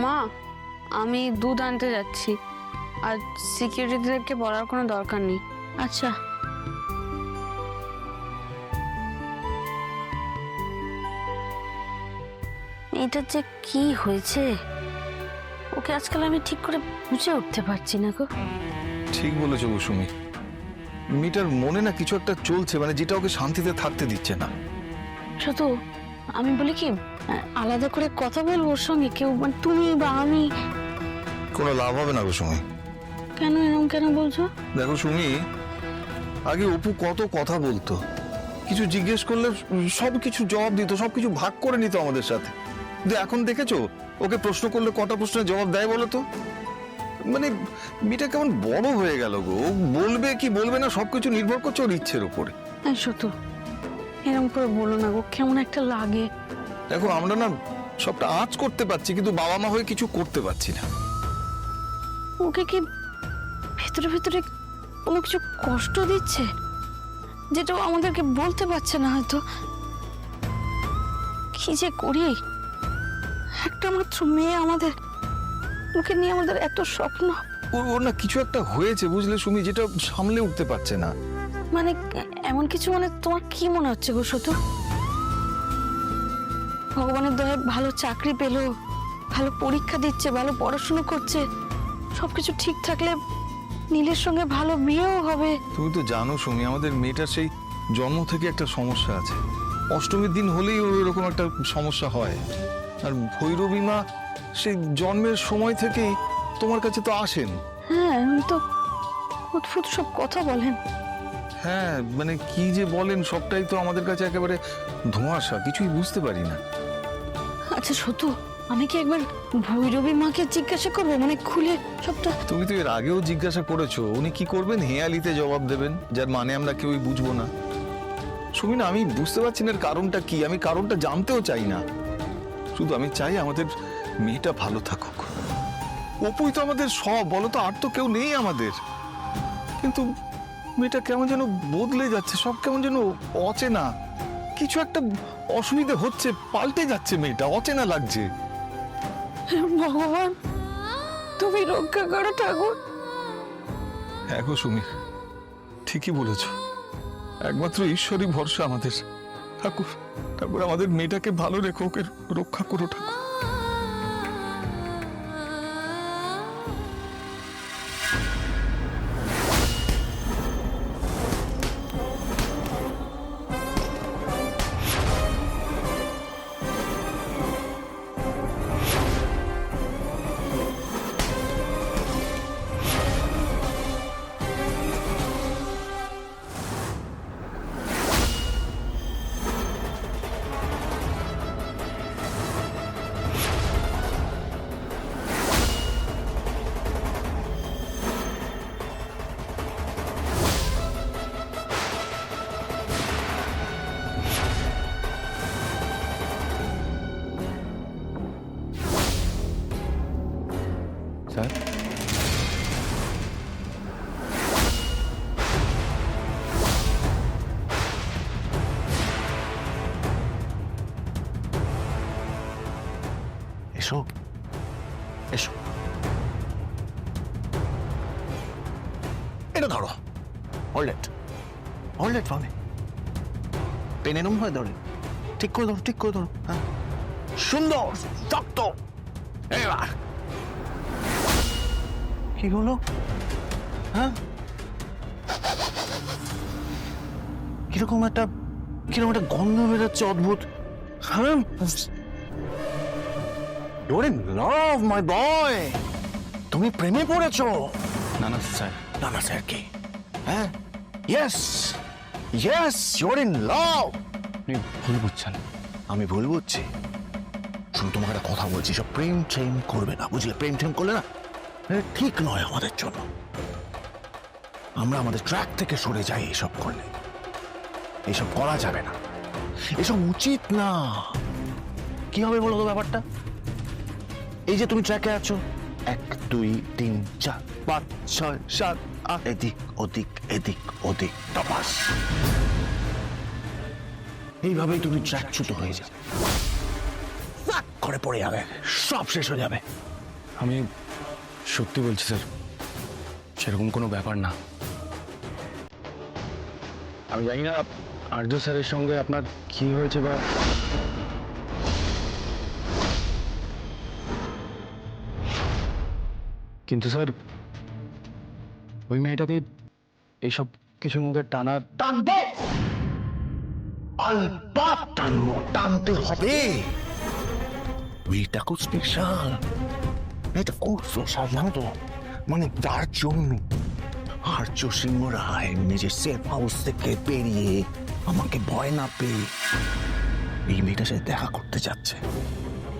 মা, আমি দুধ আনতে যাচ্ছি, আর সিকিউরিটিদেরকে বলার কোনো দরকার নেই। আচ্ছা, এটার যে কি হয়েছে ওকে আজকাল আমি ঠিক করে বুঝে উঠতে পারছি না গো। ঠিক বলেছো কুসুমি, মেয়েটার মনে না কিছু একটা চলছে, মানে যেটা ওকে শান্তিতে থাকতে দিচ্ছে না। শুধু আমি বলি কি, আলাদা করে কথা বলবো ওর সঙ্গে, কেউ মানে তুমি বা আমি। কোনো লাভ হবে না কুসুমি। কেন এরকম কেন বলছো? দেখো সুমি, আগে অপু কত কথা বলতো, কিছু জিজ্ঞেস করলে সবকিছু জবাব দিত, সবকিছু ভাগ করে নিত আমাদের সাথে। কিন্তু এখন দেখেছো ওকে প্রশ্ন করলে কটা প্রশ্নের জবাব দেয় বলো তো? মানে মেয়েটা কেমন বড় হয়ে গেল গো, ও বলবে কি বলবে না সবকিছু নির্ভর করছে ওর ইচ্ছের উপরে। শুধু এরকম করে বলো না গো, কেমন একটা লাগে। দেখো আমরা না সবটা আঁচ করতে পারছি, কিন্তু বাবা মা হয়ে কিছু করতে পারছি না। ওকে কি ভেতরে ভেতরে কোনো কিছু কষ্ট দিচ্ছে, যেটা ও আমাদেরকে বলতে পারছে না হয়তো? কি যে করি, একটা মাত্র মেয়ে আমাদের, ওকে নিয়ে আমাদের এত স্বপ্ন। ওর না কিছু একটা হয়েছে বুঝলে সুমি, যেটা সামলে উঠতে পারছে না। মানে এমন কিছু, মানে তোমার কি মনে হচ্ছে গো শুধু? ভগবানের দয়ায় ভালো চাকরি পেলো, ভালো পরীক্ষা দিচ্ছে, ভালো পড়াশোনা করছে, সবকিছু ঠিক থাকলে নীলের সঙ্গে ভালো বিয়েও হবে। তুমি তো জানো সুমি, আমাদের মেয়েটার সেই জন্ম থেকে একটা সমস্যা আছে। অষ্টমীর দিন হলেই ওর এরকম একটা সমস্যা হয়। আর ভৈরবী মা সেই জন্মের সময় থেকেই তোমার কাছে তো আসেন। হ্যাঁ, উনি তো অদ্ভুত সব কথা বলেন। হ্যাঁ, মানে কি যে বলেন সবটাই তো আমাদের কাছে একেবারে ধোঁয়াশা, কিছুই বুঝতে পারি না। আচ্ছা সতু, আমি কি একবার ভৈরবী মাকে জিজ্ঞাসা করবো, মানে খুলে সবটা? তুমি তো এর আগেও জিজ্ঞাসা করেছো, উনি কি করবেন? হেয়ালিতে জবাব দেবেন, যার মানে আমরা কেউই বুঝবো না। সুমি না, আমি বুঝতে পারছি না এর কারণটা কি, আমি কারণটা জানতেও চাই না। শুধু আমি চাই আমাদের মেয়েটা ভালো থাকুক। অপুই তো আমাদের সব, বলো তো, আর তো কেউ নেই আমাদের। কিন্তু মেয়েটা কেমন যেন বদলে যাচ্ছে, সব কেমন যেন অচেনা। কিছু একটা অসুবিধা হচ্ছে, পাল্টে যাচ্ছে মেয়েটা, অচেনা লাগছে। ভগবান, তুমি রক্ষা করো ঠাকুর। হ্যাঁ গো সুমি, ঠিকই বলেছ, একমাত্র ঈশ্বরই ভরসা আমাদের। ঠাকুর, ঠাকুর আমাদের মেয়েটাকে ভালো রেখো, ওকে রক্ষা করো ঠাকুর। স্যার, এসো এসো, এটা ধরো। অলরেট অলরেট পাবে, পেন এরম হয় ধরে, ঠিক করে ধরো, ঠিক করে ধরো। হ্যাঁ, সুন্দর, শক্ত। এবার কি হলো? হ্যাঁ, কিরকম একটা গন্ধ বেরোচ্ছে অদ্ভুত। হ্যাঁ, You're in love, my boy. তুমি প্রেমে পড়েছো? না না স্যার। না না স্যার কি? হ্যাঁ, yes yes, you're in love. আপনি ভুল বুঝছেন। আমি ভুল বুঝছি? শুধু তোমাকে একটা কথা বলছি, সব প্রেম ট্রেম করবে না, বুঝলে? প্রেম ট্রেম করলে না এটা ঠিক নয় আমাদের জন্য। আমরা আমাদের ট্র্যাক থেকে সরে যাই এইসব করলে। এইসব করা যাবে না, এসব উচিত না। কি হবে বলো তো ব্যাপারটা? এই যে তুমি ট্র্যাকে আছো, 1 2 3 4 5 6 7 8, এদিক ওদিক এদিক ওদিক টপাস। এইভাবেই তুমি ট্র্যাকচ্যুত হয়ে যাবে। করে পড়ে যাবে, সব শেষ হয়ে যাবে। আমি সত্যি বলছি স্যার, সেরকম কোনো ব্যাপার না। আমি জানি না আর্য স্যারের সঙ্গে আপনার কি হয়েছে বা কিন্তু স্যার ওই মেয়েটাকে এইসব কিছুর মধ্যে টানবো, আলবাত টানবো, টানতে হবে। মেয়েটা খুব স্পেশাল, মেয়েটা খুব স্পেশাল, জানো তো? মানে তার জন্য আর্য সিংহ রায় নিজের সেফ হাউস থেকে বেরিয়ে আমাকে ভয় না পেয়ে এই মেয়েটার সাথে দেখা করতে যাচ্ছে।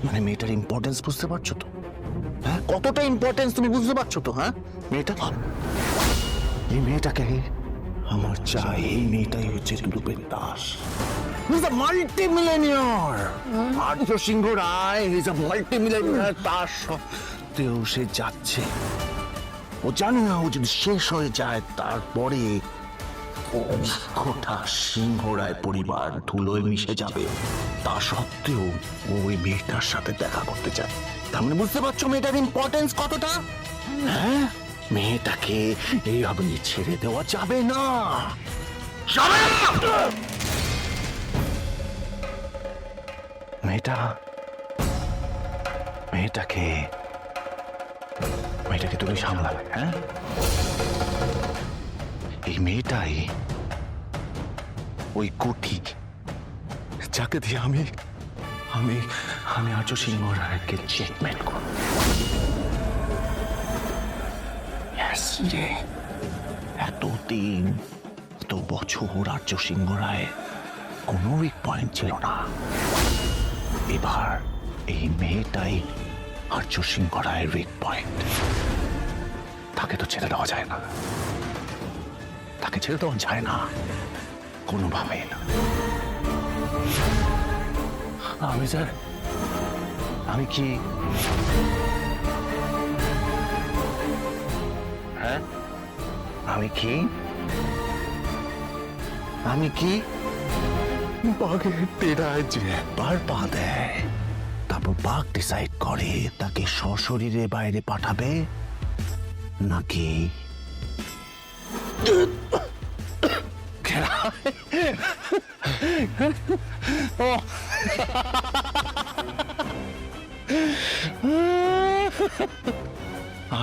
মানে মেয়েটার ইম্পর্টেন্স বুঝতে পারছো তো? হ্যাঁ, কতটা ইম্পর্টেন্স তুমি বুঝতে পারছো তো? হ্যাঁ, মেয়েটা, এই মেয়েটাকে আমার চাই। এই মেয়েটাই হচ্ছে রূপের Das. He's a multi-millionaire. Arya Singh Roy is a multi-millionaire। তার সত্ত্বেও সে যাচ্ছে। ও জানে না ও যদি শেষ হয়ে যায় তারপরে গোটা সিংহ রায় পরিবার ধুলোয় মিশে যাবে। তা সত্ত্বেও ও ওই মেয়েটার সাথে দেখা করতে চায়। তার মানে বুঝতে পারছো মেয়েটার ইম্পর্টেন্স কতটা? হ্যাঁ, মেয়েটাকে এইভাবে ছেড়ে দেওয়া যাবে না, যাবে না। মেয়েটাকে তুমি সামলাবে। হ্যাঁ, এই মেয়েটাই ওই কোটি যাকে দিয়ে আমি আর্য সিংহ রায়কে চেকমেট করব। এতদিন, এত বছর আর্য সিংহ রায় কোনো উইক পয়েন্ট ছিল না। এবার এই মেয়েটাই আর্য সিংহ রায়ের উইক পয়েন্ট। তাকে তো ছেড়ে দেওয়া যায় না, তাকে ছেড়ে দেওয়া যায় না কোনোভাবে না। আমি স্যার, আমি কি হ্যাঁ আমি কি বাঘের তেড়ায় যে একবার পা দেয়, তারপর বাঘ ডিসাইড করে তাকে সশরীরে বাইরে পাঠাবে নাকি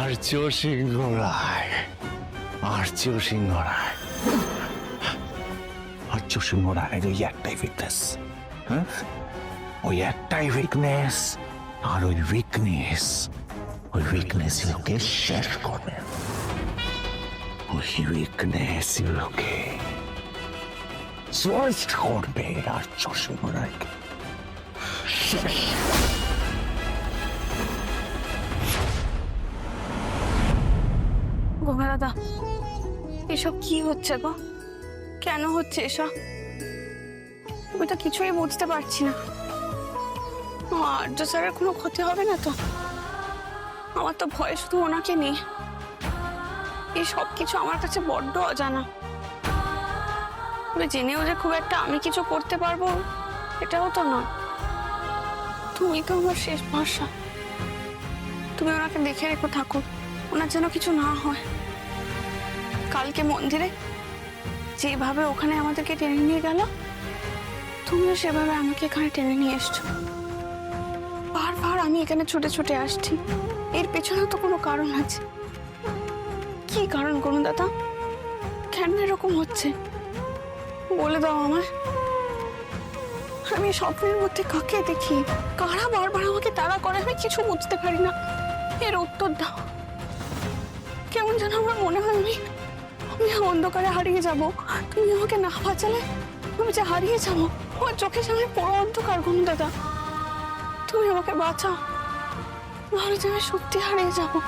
আর্য সিংহ রায়। আর্য সিংহ রায়ের ওই একটাই উইকনেস। হ্যাঁ, ওই একটাই উইকনেস, আর ওই উইকনেস লোকে শেষ করবে। ওই উইকনেস লোকে সোয়াস্ট করবে আর্য সিংহ রায়কে। শেষ। গোমা দাদা, এসব কি হচ্ছে গো? কেন হচ্ছে এসব? আমি তো কিছুই বুঝতে পারছি না। আর্য স্যারের কোনো ক্ষতি হবে না তো? আমার তো ভয় শুধু ওনাকে নেই। এই সব কিছু আমার কাছে বড্ড অজানা। তবে জেনেও যে খুব একটা আমি কিছু করতে পারবো এটাও তো নয়। তুমি তো আমার শেষ ভরসা। তুমি ওনাকে দেখে রেখো, থাকো, ওনার যেন কিছু না হয়। কালকে মন্দিরে যেভাবে ওখানে আমাদেরকে টেনে নিয়ে গেল, তুমিও সেভাবে আমাকে এখানে টেনে নিয়ে এসছো। বারবার আমি এখানে ছুটে ছুটে আসছি, এর পেছনে তো কোনো কারণ আছে। কি কারণ কোনো দাদা? কেন এরকম হচ্ছে বলে দাও আমায়। আমি স্বপ্নের মধ্যে কাকে দেখি, কারা বারবার আমাকে তাড়া করে, আমি কিছু বুঝতে পারি না। এর উত্তর দাও। কেমন যেন আমার মনে হয় আমি অন্ধকারে হারিয়ে যাব। তুমি আমাকে না বাঁচালে আমি যে হারিয়ে যাবো। আমার চোখের সামনে পুরো অন্ধকার গুণ দাদা। তুমি আমাকে বাঁচাও, নাহলে যে আমি সত্যি হারিয়ে যাবো।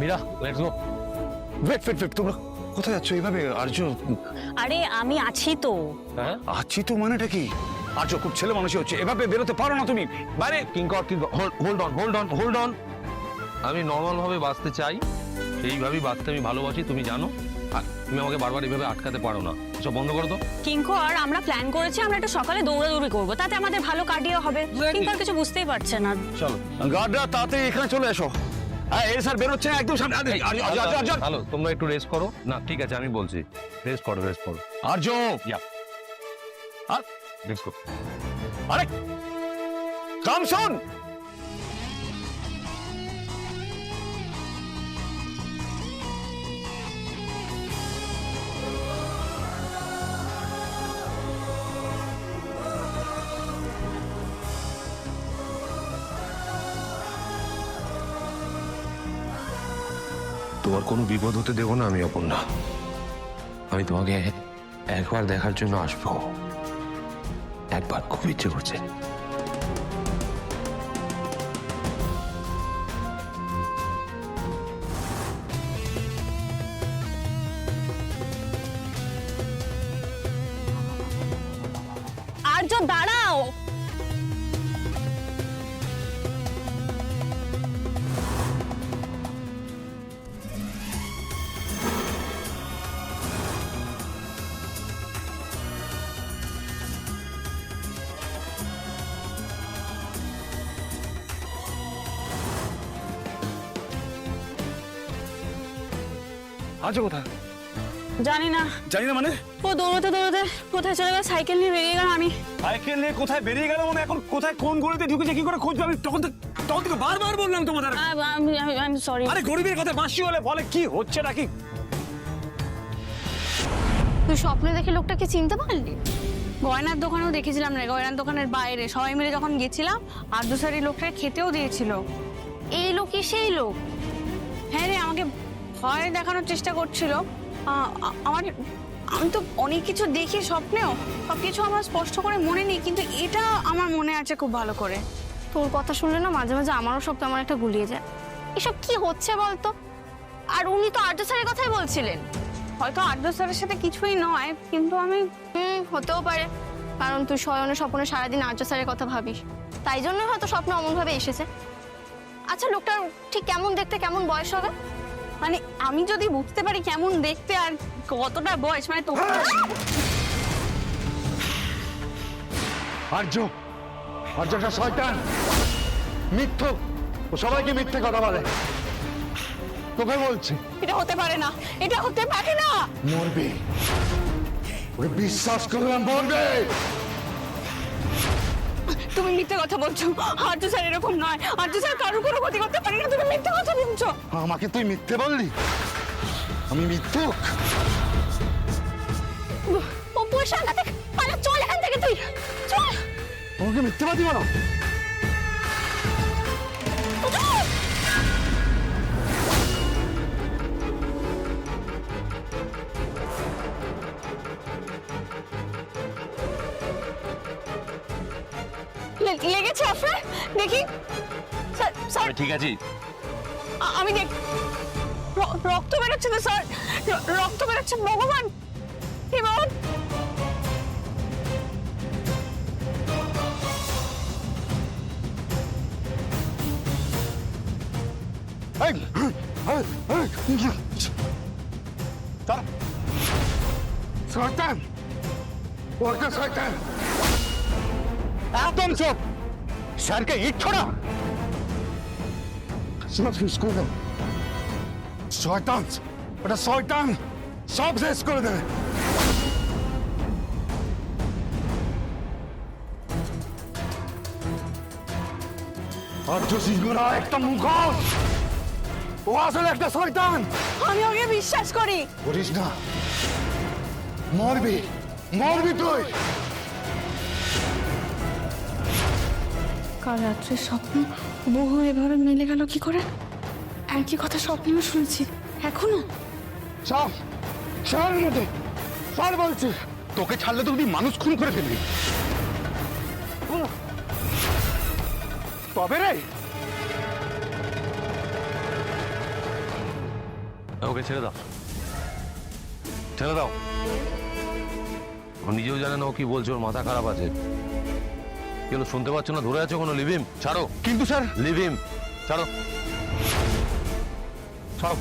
Meera, let's go. ওয়েট, তোমরা কোথায় যাচ্ছ এইভাবে? আর্য, আরে আমি আছি তো। হ্যাঁ আছি তো মানেটা কি? আর্য খুব ছেলে মানুষই হচ্ছে, এভাবে বেরোতে পারো না তুমি বাইরে। কিঙ্কর হোল্ড অন। আমি নর্মাল ভাবে বাঁচতে চাই, এইভাবেই বাঁচতে আমি ভালোবাসি, তুমি জানো। আর তুমি আমাকে বারবার এইভাবে আটকাতে পারো না, সব বন্ধ করো তো। কিঙ্কর, আমরা প্ল্যান করেছি আমরা একটু সকালে দৌড়াদৌড়ি করবো, তাতে আমাদের ভালো কার্ডিও হবে। কিঙ্কর কিছু বুঝতেই পারছে না। চলো গার্ডরা তাড়াতাড়ি এখানে চলে এসো। হ্যাঁ এই স্যার বেরোচ্ছে একদম সামনে। আর্য ভালো, তোমরা একটু রেস্ট করো না। ঠিক আছে, আমি বলছি রেস্ট করো। আর্য ইয়া, রেস্ট করো। আরে কামসন, তোমার কোনো বিপদ হতে দেবো না আমি, অপর্ণা। আমি তোমাকে একবার দেখার জন্য আসবো, একবার খুব ইচ্ছে করছে। আর্য দাঁড়াও। আর্য কোথায়? জানি না, জানি না মানে? ও দৌড়তে দৌড়তে কোথায় চলে গেল, সাইকেল নিয়ে বেরিয়ে গেল। আমি সাইকেল নিয়ে কোথায় বেরিয়ে গেল মানে? এখন কোথায় কোন গলিতে ঢুকেছে কি করে খুঁজবে? আমি তখন থেকে বারবার বললাম তোমাদের। আমি সরি। আরে গরিবের কথা বাসি হলে বলে কি হচ্ছে নাকি? তুই স্বপ্নে দেখে লোকটাকে চিনতে পারলি? গয়নার দোকানেও দেখেছিলাম না, গয়নার দোকানের বাইরে সবাই মিলে যখন গেছিলাম আর্য স্যার এই লোকটাকে খেতেও দিয়েছিল। এই লোকই সেই লোক? হ্যাঁ রে, আমাকে ভয় দেখানোর চেষ্টা করছিল। আমি তো অনেক কিছু দেখি স্বপ্নেও, সব কিছু আমার স্পষ্ট করে মনে নেই, কিন্তু এটা আমার মনে আছে খুব ভালো করে। তোর কথা শুনলে না মাঝে মাঝে আমারও সব কেমন একটা গুলিয়ে যায়। এসব কি হচ্ছে বলতো? আর উনি তো আর্য স্যারের কথাই বলছিলেন। হয়তো আর্য স্যারের সাথে কিছুই নয়, কিন্তু আমি হতেও পারে, কারণ তুই শয়নে স্বপ্নে সারাদিন আর্য স্যারের কথা ভাবিস, তাই জন্যই হয়তো স্বপ্ন অমন ভাবে এসেছে। আচ্ছা, লোকটার ঠিক কেমন দেখতে, কেমন বয়স হবে? মানে আমি যদি বুঝতে পারি কেমন দেখতে আর কতটা বয়স, মানে তো আর্য একটা শয়তান, মিথ্যুক, ও সবাইকে মিথ্যে কথা বলে। তোকে বলছি এটা হতে পারে না, এটা হতে পারে না। মরবে, ওকে বিশ্বাস করলাম, মরবে। তুমি মিথ্যে কথা বলছো, আর্য স্যার এরকম নয়, আর্য স্যার কারোর কোনো ক্ষতি করতে পারে না, তুমি মিথ্যে কথা বলছো। আমাকে তুই মিথ্যে বললি? আমি মিথ্যুক? ও পয়সা না দেখ, পালা চল এখান থেকে, তুই চল। আমাকে মিথ্যেবাদী বলো? লেগেছে আপনার? দেখি স্যার, স্যার ঠিক আছে, আমি দেখ, রক্ত বেরোচ্ছে তো স্যার, রক্ত বেরোচ্ছে। ভগবান, হে ভগবান। শয়তান, ওটা শয়তান। একদম চুপ। স্যারকে ইট ছোড়া। শয়তান, ওটা শয়তান, সব শেষ করে দেবে। আর্য সিংহরা একটা মুখোশ, ও আসলে একটা শয়তান। আমি ওকে বিশ্বাস করি। করিস না, মরবি, মরবি তুই। কাল রাত্রে স্বপ্ন বহু এভাবে মিলে গেল কি করে? একই কথা স্বপ্নেও শুনেছি, এখনো। সব শহরের মধ্যে সর বলছি। তোকে ছাড়লে তো তুই মানুষ খুন করে ফেলবি। তবে রে, ওকে ছেড়ে দাও। ঠেলে দাও। ও নিজেও জানে না ও কি বলছে, ওর মাথা খারাপ আছে। কেন শুনতে পাচ্ছ না? ধরে আছো কোনো? লিভিম ছাড়ো। কিন্তু স্যার, লিভিম ছাড়ো, ছাড়ো।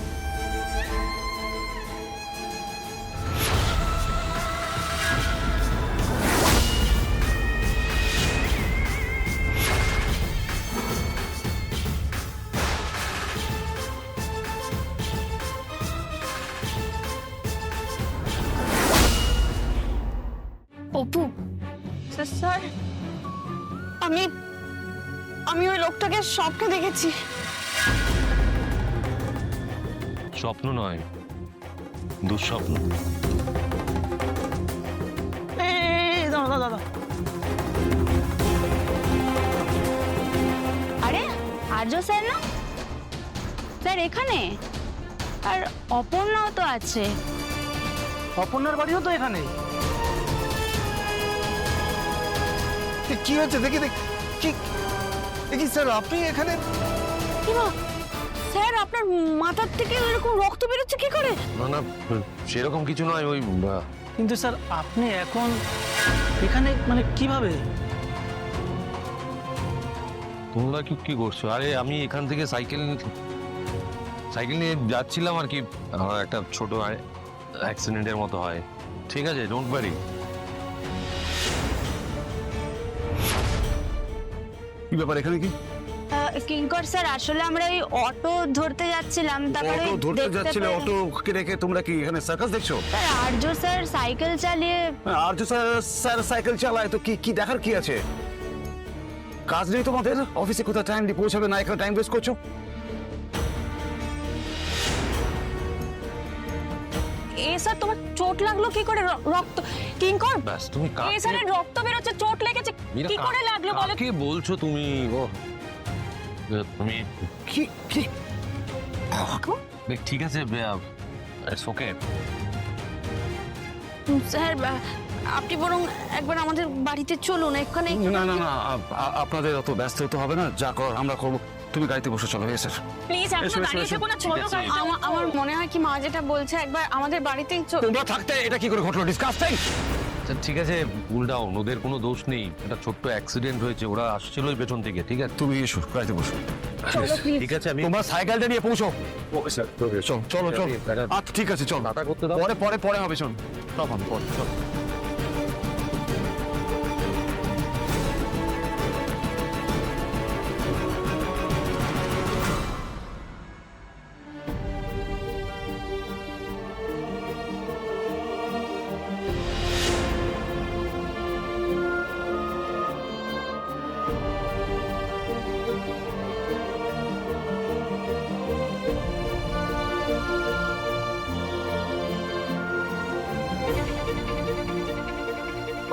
অপু, স্যার, আমি আমি ওই লোকটাকে স্বপ্নে দেখেছি। স্বপ্ন নয়, দুঃস্বপ্ন। দাদা দাদা, আরে আর্য স্যার না? স্যার এখানে? আর অপর্ণাও তো আছে। অপর্ণার বাড়িও তো এখানে। কি হচ্ছে দেখি দেখি, কি দেখি স্যার আপনি এখানে? কি মা, স্যার আপনার মাথার থেকে এরকম রক্ত বেরোচ্ছে কি করে? না না, সেরকম কিছু নয়। ওই কিন্তু স্যার আপনি এখন এখানে মানে কিভাবে? তোমরা কি কি করছো? আরে আমি এখান থেকে সাইকেল নিয়ে যাচ্ছিলাম আর কি। আমার একটা ছোট অ্যাক্সিডেন্টের মতো হয়। ঠিক আছে, ডোন্ট ওয়ারি। কি ব্যাপার এখানে? কি কিঙ্কর স্যার, আসলে আমরা ওই অটো ধরতে যাচ্ছিলাম, তারপরে অটো ধরতে দেখতে যাচ্ছিলে? পেলাম- অটোকে রেখে তোমরা কি এখানে সার্কাস দেখছো? স্যার আর্য স্যার সাইকেল চালিয়ে। আর যে স্যার সাইকেল চালায় তো কি কি দেখার কি আছে? কাজ নেই তোমাদের? অফিসে কোথাও টাইম দিয়ে পৌঁছাবে না, এখানে টাইম ওয়েস্ট করছো। এ স্যার তোমার চোট লাগলো কি করে? রক্ত কিঙ্কর, ব্যাস, তুমি এ স্যারের রক্ত বেরোচ্ছে, চোট লেগেছে কি করে লাগলো বলো? কি বলছো তুমি? ও তুমি কি কি ঠিক আছে, ইটস ওকে। স্যার আপনি বরং একবার আমাদের বাড়িতে চলুন, এখানে। না না না, আপনাদের অত ব্যস্ত হতে হবে না, যা কর আমরা করবো। তুমি গাড়িতে বসে চলো। এসে প্লিজ এসো, এখন এসো, দাঁড়িয়ে এসো। থেকো না, চলো গাড়িতে। আমার মনে হয় কি মা যেটা বলছে একবার আমাদের বাড়িতেই তোমরা থাকতে এটা কি করে ঘটলো? ডিসকাস্টিং। ঠিক আছে, কুল ডাউন, ওদের কোনো দোষ নেই। একটা ছোট্ট অ্যাক্সিডেন্ট হয়েছে, ওরা আসছিলই পেছন থেকে। ঠিক আছে, তুমি এসো, গাড়িতে বসো। ঠিক আছে, আমি তোমরা সাইকেলটা নিয়ে পৌঁছো। Okay sir. চলো চলো চলো। আচ্ছা ঠিক আছে, চল। টাটা করতে দাও। পরে পরে পরে হবে, শোন সব হবে পরে। চল।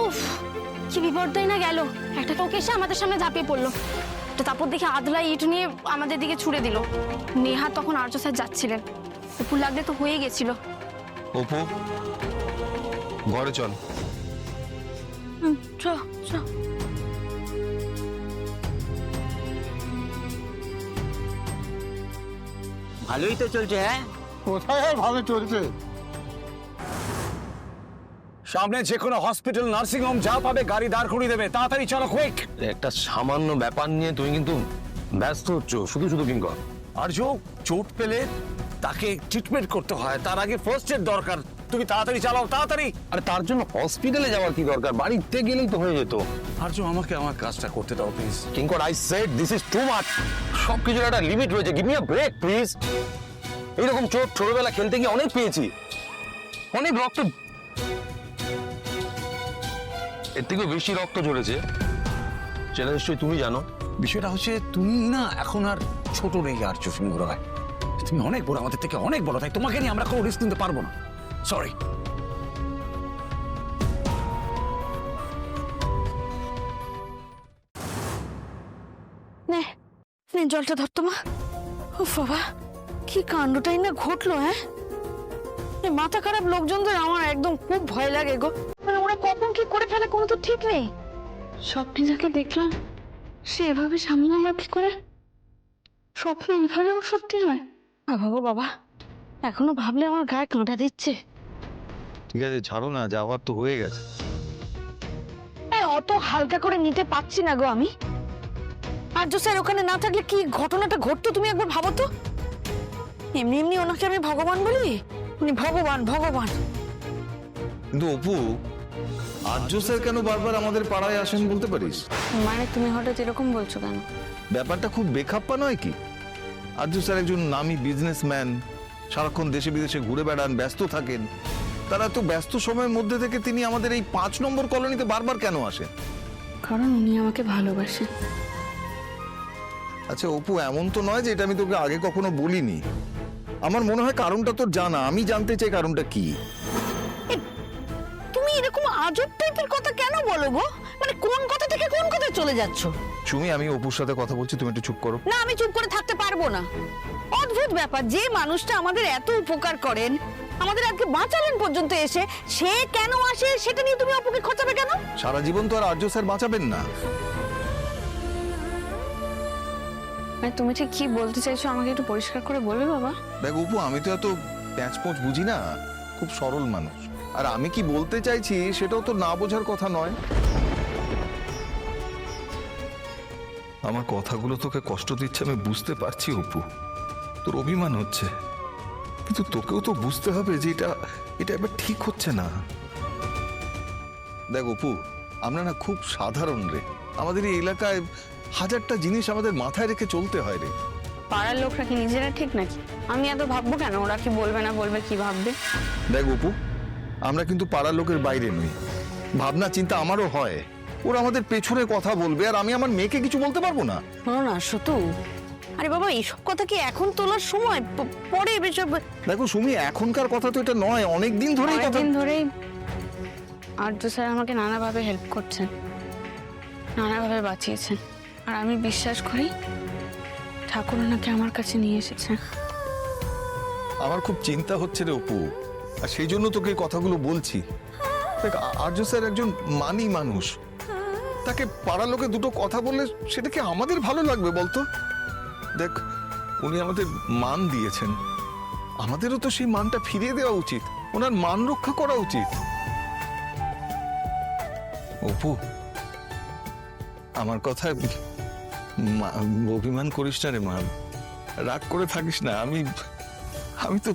উফ, কি বিপর্যয় না গেল। একটা লোক এসে আমাদের সামনে ঝাঁপিয়ে পড়লো, তারপর দেখে আদলা ইট নিয়ে আমাদের দিকে ছুড়ে দিল। নেহা তখন আর্য স্যার যাচ্ছিলেন, উপর লাগলে তো হয়ে গেছিল। অপু, ঘরে চল। চ চ। ভালোই তো চলছে। হ্যাঁ, কোথায় আর ভালো চলছে? সামনে যে কোনো হসপিটাল, নার্সিং হোম যা পাবে গাড়ি দাঁড় করিয়ে দেবে। তাড়াতাড়ি চলো, কুইক। একটা সামান্য ব্যাপার নিয়ে তুমি কিন্তু ব্যস্ত হচ্ছ শুধু শুধু। কিঙ্কর, আর চোট পেলে তাকে ট্রিটমেন্ট করতে হয়, তার আগে ফার্স্ট এড দরকার। তুমি তাড়াতাড়ি চালাও, তাড়াতাড়ি। আরে তার জন্য হসপিটালে যাওয়ার কি দরকার? বাড়িতে গেলেই তো হয়ে যেত। আর আমাকে আমার কাজটা করতে দাও please. Kinkar, I said this is too much. সবকিছুর একটা লিমিট রয়েছে। Give me a break please. এইরকম চোট ছোটবেলা খেলতে গিয়ে অনেক পেয়েছি, অনেক রক্ত, এর থেকেও বেশি রক্ত ঝরেছে, সেটা নিশ্চয়ই তুমি জানো। বিষয়টা হচ্ছে তুমি না এখন আর ছোট নেই আর সিংহ রায়। তুমি অনেক বড়, আমাদের থেকে অনেক বড়, তাই তোমাকে নিয়ে আমরা কোনো রিস্ক নিতে পারবো না। সরি। নে নে জলটা ধরতো মা। ও বাবা, কি কাণ্ডটাই না ঘটলো। হ্যাঁ, এই মাথা খারাপ লোকজনদের আমার একদম খুব ভয় লাগে গো। মানে ওরা কখন কি করে ফেলে কোনো তো ঠিক নেই। স্বপ্নে যাকে দেখলাম সে এভাবে সামনে এলো কি করে? স্বপ্ন এভাবেও সত্যি নয়। বাবা গো বাবা, এখনো ভাবলে আমার গায়ে কাঁটা দিচ্ছে। ঠিক আছে, ছাড়ো না, যাওয়ার তো হয়ে গেছে। অত হালকা করে নিতে পারছি না গো আমি। আর্য স্যার ওখানে না থাকলে কি ঘটনাটা ঘটতো তুমি একবার ভাবো তো। এমনি এমনি ওনাকে আমি ভগবান বলি? উনি ভগবান ভগবান। কিন্তু অপু, আর্য স্যার কেন বারবার আমাদের পাড়ায় আসেন বলতে পারিস? মানে তুমি হঠাৎ এরকম বলছো কেন? ব্যাপারটা খুব বেখাপ্পা নয় কি? আর্য স্যার একজন নামী বিজনেসম্যান, সারাক্ষণ দেশে বিদেশে ঘুরে বেড়ান, ব্যস্ত থাকেন। তারা তো ব্যস্ত সময়ের মধ্যে থেকে তিনি আমাদের এই 5 নম্বর কলোনিতে বারবার কেন আসেন? কারণ উনি আমাকে ভালোবাসেন। আচ্ছা অপু, এমন তো নয় যে এটা আমি তোকে আগে কখনো বলিনি। আমার মনে হয় কারণটা তোর জানা, আমি জানতে চাই কারণটা কি। তুমি এরকম আজব টাইপের কথা কেন বলো গো? মানে কোন কথা থেকে কোন কথায় চলে যাচ্ছ? সুমি, আমি অপুর সাথে কথা বলছি, তুমি একটু চুপ করো। না, আমি চুপ করে থাকতে পারবো না। অদ্ভুত ব্যাপার, যে মানুষটা আমাদের এত উপকার করেন, আমাদের আজকে বাঁচালেন পর্যন্ত এসে, সে কেন আসে সেটা নিয়ে তুমি অপুকে খোঁচাবে কেন? সারা জীবন তো আর আর্য স্যার বাঁচাবেন না। মানে তুমি ঠিক কি বলতে চাইছো আমাকে একটু পরিষ্কার করে বলবে বাবা? দেখ অপু, আমি তো এত প্যাঁচপোঁচ বুঝি না, খুব সরল মানুষ। আর আমি কি বলতে চাইছি সেটাও তো না বোঝার কথা নয়। আমার কথাগুলো তোকে কষ্ট দিচ্ছে, আমি বুঝতে পারছি অপু, তোর অভিমান হচ্ছে, কিন্তু তোকেও তো বুঝতে হবে যে এটা এবার ঠিক হচ্ছে না। দেখ অপু, আমরা না খুব সাধারণ রে। আমাদের এই এলাকায় হাজারটা জিনিস আমাদের মাথায় রেখে চলতে হয় রে। পাড়ার লোকরা কি নিজেরা ঠিক নাকি? আমি এত ভাববো কেন? ওরা কি বলবে না বলবে, কি ভাববে? দেখ অপু, আমরা কিন্তু পাড়ার লোকের বাইরে নই। ভাবনা চিন্তা আমারও হয়। ওরা আমাদের পেছনে কথা বলবে আর আমি আমার মেয়েকে কিছু বলতে পারবো না? শোনো না সতু, আরে বাবা এইসব কথা কি এখন তোলার সময়? পরে এসব। দেখো সুমি, এখনকার কথা তো এটা নয়, অনেক দিন ধরেই কথা। অনেকদিন ধরেই আর্য স্যার আমাকে নানাভাবে হেল্প করছেন, নানাভাবে বাঁচিয়েছেন। আর আমি বিশ্বাস করি ঠাকুর ওনাকে আমার কাছে নিয়ে এসেছেন। আমার খুব চিন্তা হচ্ছে রে অপু, আর সেই জন্য তোকে এই কথাগুলো বলছি। দেখ, আর্য স্যার একজন মানি মানুষ, তাকে পাড়ার লোকে দুটো কথা বললে সেটা কি আমাদের ভালো লাগবে বলতো? দেখ, উনি আমাদের মান দিয়েছেন, আমাদেরও তো সেই মানটা ফিরিয়ে দেওয়া উচিত, ওনার মান রক্ষা করা উচিত। অপু, আমার কথায় অভিমান করিস না রে মা, রাগ করে থাকিস না। আমি তো